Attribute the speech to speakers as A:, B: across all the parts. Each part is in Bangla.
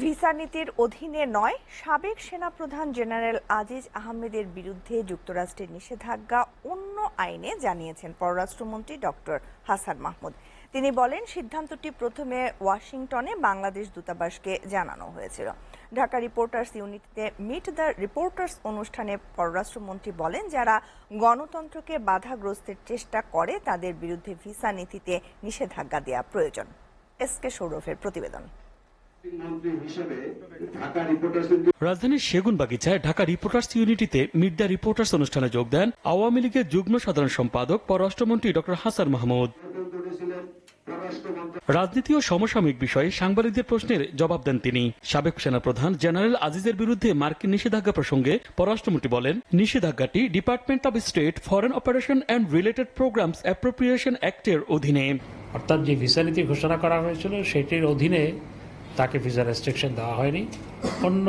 A: ভিসা নীতির অধীনে নয়, সাবেক সেনাপ্রধান জেনারেল আজিজ আহমেদের বিরুদ্ধে যুক্তরাষ্ট্রের নিষেধাজ্ঞা অন্য আইনে জানিয়েছেন পররাষ্ট্রমন্ত্রী ডক্টর হাসান মাহমুদ। তিনি বলেন, সিদ্ধান্তটি প্রথমে ওয়াশিংটনে বাংলাদেশ দূতাবাসকে জানানো হয়েছিল। ঢাকা রিপোর্টার্স ইউনিটিতে মিট দ্য রিপোর্টার্স অনুষ্ঠানে পররাষ্ট্রমন্ত্রী বলেন, যারা গণতন্ত্রকে বাধাগ্রস্তের চেষ্টা করে তাদের বিরুদ্ধে ভিসা নীতিতে নিষেধাজ্ঞা দেওয়া প্রয়োজন। এসকে সৌরভের প্রতিবেদন।
B: রাজধানীর সেগুনবাগিচায় ঢাকা রিপোর্টার্স ইউনিটিতে মিট দ্য রিপোর্টার্স অনুষ্ঠানে যোগ দেন আওয়ামী লীগের যুগ্ম সাধারণ সম্পাদক পররাষ্ট্রমন্ত্রী ডক্টর হাসান মাহমুদ। রাজনীতি ও সমসাময়িক বিষয়ে সাংবাদিকদের প্রশ্নের জবাব দেন তিনি। সাবেক সেনাপ্রধান জেনারেল আজিজের বিরুদ্ধে মার্কিন নিষেধাজ্ঞা প্রসঙ্গে পররাষ্ট্রমন্ত্রী বলেন, নিষেধাজ্ঞাটি department of state foreign operation and related programs appropriation অ্যাক্টের অধীনে,
C: অর্থাৎ যে ভিসা নীতি ঘোষণা করা হয়েছিল সেটির অধীনে তাকে ভিসা রেস্ট্রিকশন দেওয়া হয়নি, অন্য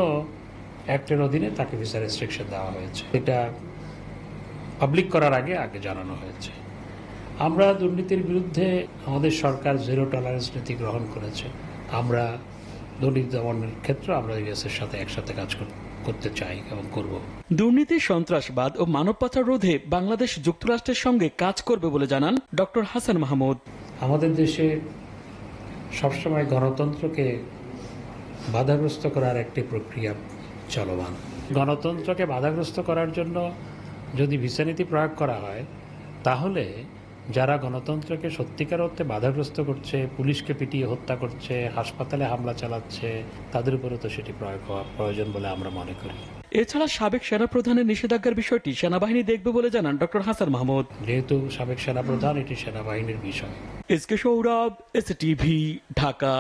C: অ্যাক্টের অধীনে তাকে ভিসা রেস্ট্রিকশন দেওয়া হয়েছে। এটা পাবলিক করার আগে জানানো হয়েছে। আমরা দুর্নীতির বিরুদ্ধে আমাদের সরকার জিরো টলারেন্স নীতি গ্রহণ করেছে। আমরা দুর্নীতি দমনের ক্ষেত্রে আমরা ইউএসের সাথে একসাথে কাজ করতে চাই এবং করব।
B: দুর্নীতি, সন্ত্রাসবাদ ও মানব পাচার রোধে বাংলাদেশ যুক্তরাষ্ট্রের সঙ্গে কাজ করবে বলে জানান ডক্টর হাসান মাহমুদ।
C: আমাদের দেশে সবসময় গণতন্ত্রকে বাধাগ্রস্ত করার একটি প্রক্রিয়া চলমান। গণতন্ত্রকে বাধাগ্রস্ত করার জন্য যদি ভিসা নীতি প্রয়োগ করা হয়, তাহলে যারা গণতন্ত্রকে সত্যিকার অর্থে বাধাগ্রস্ত করছে, পুলিশকে পিটিয়ে হত্যা করছে, হাসপাতালে হামলা চালাচ্ছে, তাদের উপরে তো সেটি প্রয়োগ হওয়া প্রয়োজন বলে আমরা মনে করি।
B: এছাড়া সাবেক সেনাপ্রধানের নিষেধাজ্ঞার বিষয়টি সেনাবাহিনী দেখবে বলে জানান ডক্টর হাসান মাহমুদ।
C: যেহেতু সাবেক সেনাপ্রধান, এটি সেনাবাহিনীর বিষয়।
B: SK Sourav, STV, Dhaka.